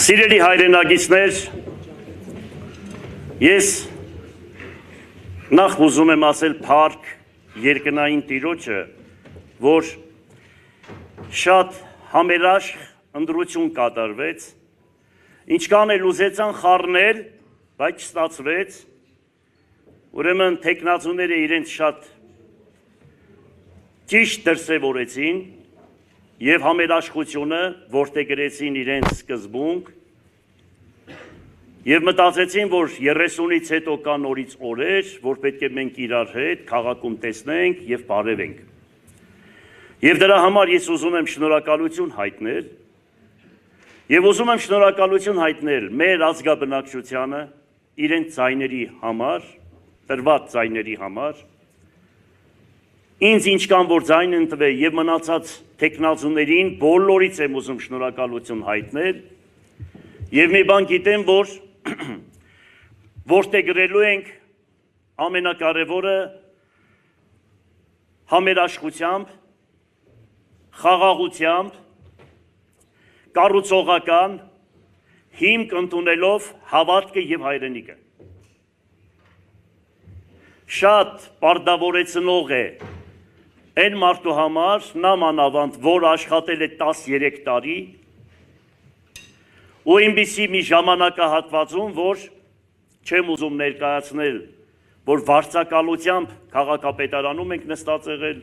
Սիրելի հայրենագիցներ, ես նախ ուզում եմ ասել փառք երկնային Տիրոջը, որ շատ համերաշխ ընտրություն կատարվեց, ինչքան էլ ուզեցան խառնել, բայց չստացվեց, ուրեմն թեկնածուները իրենց շատ ճիշտ դրսևորեցին և համերաշխությունը որդեգրեցին իրենց սկզբունք և մտածեցին, որ 30-ից հետո կա նորից օրեր, որ պետք է մենք իրար հետ քաղաքում տեսնենք և բարևենք։ Եվ դրա համար ես ուզում եմ շնորհակալություն հայտնել և ուզում եմ շնորհակալություն հայտնել մեր ազգաբնակչությանը իրենց ձայների համար, տրված ձայների համար, ինձ ինչքան որ ձայն են տվել և մնացած թեկնածուներին բոլորից եմ ուզում շնորհակալություն հայտնել և մի բան գիտեմ, որ որդեգրելու ենք ամենակարևորը համերաշխությամբ, խաղաղությամբ, կառուցողական հիմք ընդունելով հավատքը և հայրենիքը։ Շատ պարտավորեցնող է այն մարդու համար, նամանավանդ, որ աշխատել է 13 տարի ու այնպիսի մի ժամանակահատվածում, որ չեմ ուզում ներկայացնել, որ վարձակալությամբ քաղաքապետարանում ենք նստած եղել,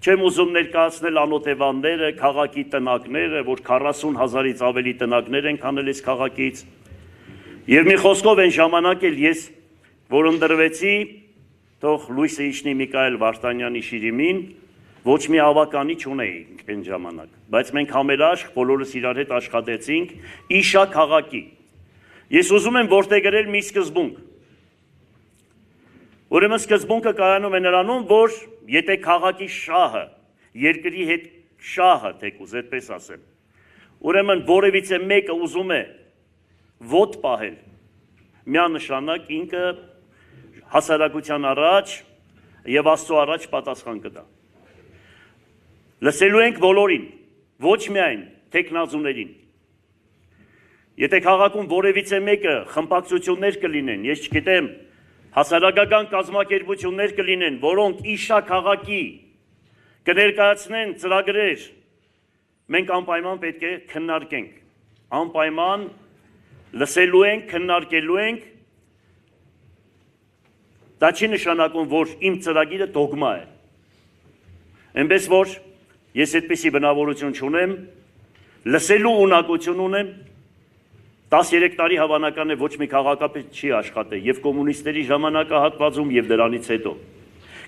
չեմ ուզում ներկայացնել անօթևանները, քաղաքի տնակները, որ 40,000-ից ավելի տնակներ են անել այս քաղաքից, և մի խոսքով այն ժամանակ էլ ես, որ ընտրվեցի, թող լույսը իջնի Միքայել Վարդանյանի շիրիմին, ոչ մի ավականի չունեինք այն ժամանակ, բայց մենք համերաշխ բոլորս իրար հետ աշխատեցինք իշա քաղաքի։ Ես ուզում եմ որդեգրել մի սկզբունք։ Ուրեմն սկզբունքը կայանում է նրանում, որ եթե քաղաքի շահը, երկրի հետ շահը, թեկուզ այդպես ասեմ, ուրեմն որևիցե մեկը ուզում է ոտ պահել, միանշանակ ինքը հասարակության առաջ և Աստծո առաջ պատասխան կտա։ Լսելու ենք բոլորին, ոչ միայն թեկնածուներին։ Եթե քաղաքում որևիցե մեկը խմբակցություններ կլինեն, ես չգիտեմ, հասարակական կազմակերպություններ կլինեն, որոնք իշա քաղաքի կներկայացնեն ծրագրեր, մենք անպայման պետք է քննարկենք, անպայման լսելու ենք, քննարկելու ենք, դա չի նշանակում, որ իմ ծրագիրը դոգմա է, այնպես որ ես այդպիսի բնավորություն չունեմ, լսելու ունակություն ունեմ, 13 տարի հավանական է ոչ մի քաղաքապետ չի աշխատել և կոմունիստների ժամանակահատվածում և դրանից հետո,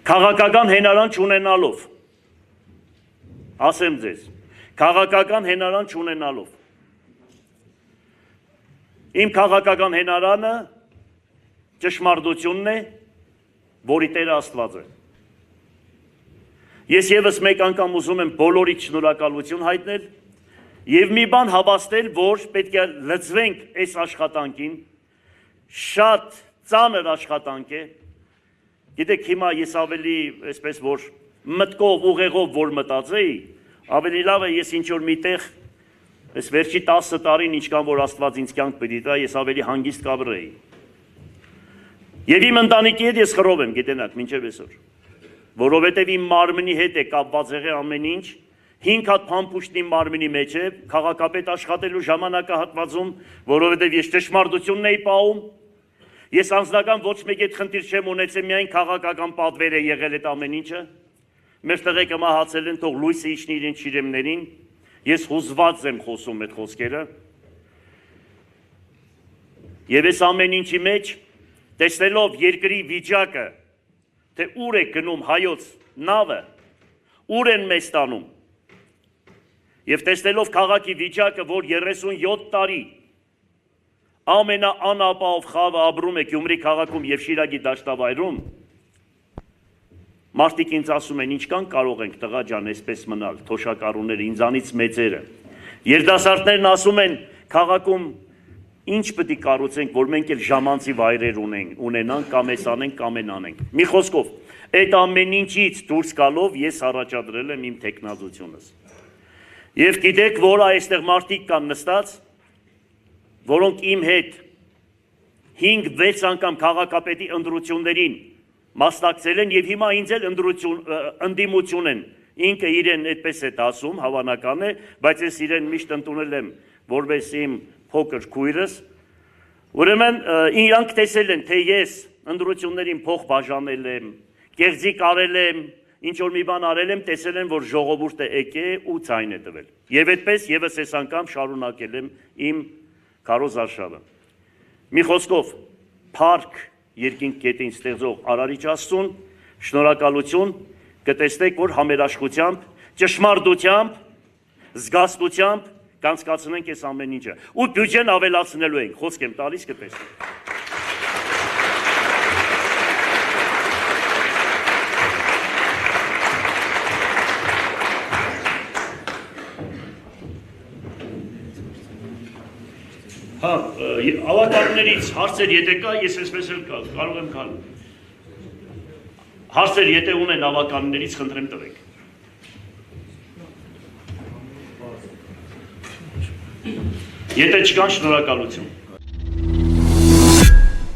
քաղաքական հենարան չունենալով, ասեմ ձեզ, քաղաքական հենարան չունենալով, իմ քաղաքական հենարանը ճշմարտությունն է, որի Տերը Աստված է։ Ես ևս մեկ անգամ ուզում եմ բոլորից շնորհակալություն հայտնել և մի բան հավաստել, որ պետք է լծվենք այս աշխատանքին, շատ ծանր աշխատանք է, գիտեք հիմա ես ավելի, այսպես որ մտքով, ուղեղով որ մտածեի, ավելի լավ է ես ինչ-որ միտեղ, այս վերջի 10 տարին ինչքան որ Աստված ինձ կյանք պիտի տա, ես ավելի հանգիստ կաբրեի։ Եվ իմ ընտանիքի հետ ես խռով եմ, գիտենաք, մինչև այսօր, որովհետև իմ մարմնի հետ է կապված եղել ամեն ինչ, 5 հատ փամփուշտ իմ մարմնի մեջ է, քաղաքապետ աշխատելու ժամանակահատվածում, որովհետև ես ճշմարտությունն էի պահում, ես անձնական ոչ մեկ այդ խնդիր չեմ ունեցել, միայն քաղաքական պատվեր է եղել այդ ամեն ինչը, մեր տղեկը մահացել են, թող լույսը իջնի իրենց շիրիմներին, ես հուզված եմ խոսում այդ խոսքերը, և այս ամեն ինչի մեջ, տեսնելով երկրի վիճակը, թե ուր է գնում հայոց նավը, ուր են մեզ տանում, և տեսնելով քաղաքի վիճակը, որ 37 տարի ամենաանապահով խավը ապրում է Գյումրի քաղաքում և Շիրակի դաշտավայրում, մարդիկ ինձ ասում են, ինչքան կարող ենք տղա ջան այսպես մնալ, թոշակառուները, ինձանից մեծերը, երիտասարդներն ասում են քաղաքում ինչ պետք է կառուցենք, որ մենք էլ ժամանցի վայրեր ունենանք, կամ էս անենք, կամ են անենք։ Մի խոսքով, այդ ամեն ինչից դուրս գալով ես առաջադրել եմ իմ թեկնածությունս։ Եվ գիտեք, որ այստեղ մարդիկ կան նստած, որոնք իմ հետ 5-6 անգամ քաղաքապետի ընտրություններին մասնակցել են եւ հիմա ինձ էլ ընդդիմություն են։ Ինքը իրեն այդպես է ասում, հավանական է, բայց ես իրեն միշտ ընդունել եմ որպես իմ փոքր քույրս։ Ուրեմն իրանք տեսել են, թե ես ընդրություններին փող բաժանել եմ, կեղծիկ արել եմ, ինչ որ մի բան արել եմ, տեսել են, որ ժողովուրդը եկե ու ցայն է տվել։ Եվ այդպես եւս այս անգամ շարունակել եմ իմ քարոզարշավը։ Մի խոսքով, փառք երկինք գետին ստեղծող Արարիչ Աստծուն, շնորհակալություն, կտեսնեք, որ համերաշխությամբ, ճշմարտությամբ, զգաստությամբ կանցկացնենք այս ամեն ինչը։ Ու բյուջեն ավելացնելու ենք, խոսք եմ տալիս կտեսնենք։ Հա, ավականներից հարցեր եթե կա, ես այսպես էլ կարող եմ կալ։ Հարցեր եթե ունեն ավականներից խնդրեմ տվեք։ Եթե չկան, շնորհակալություն։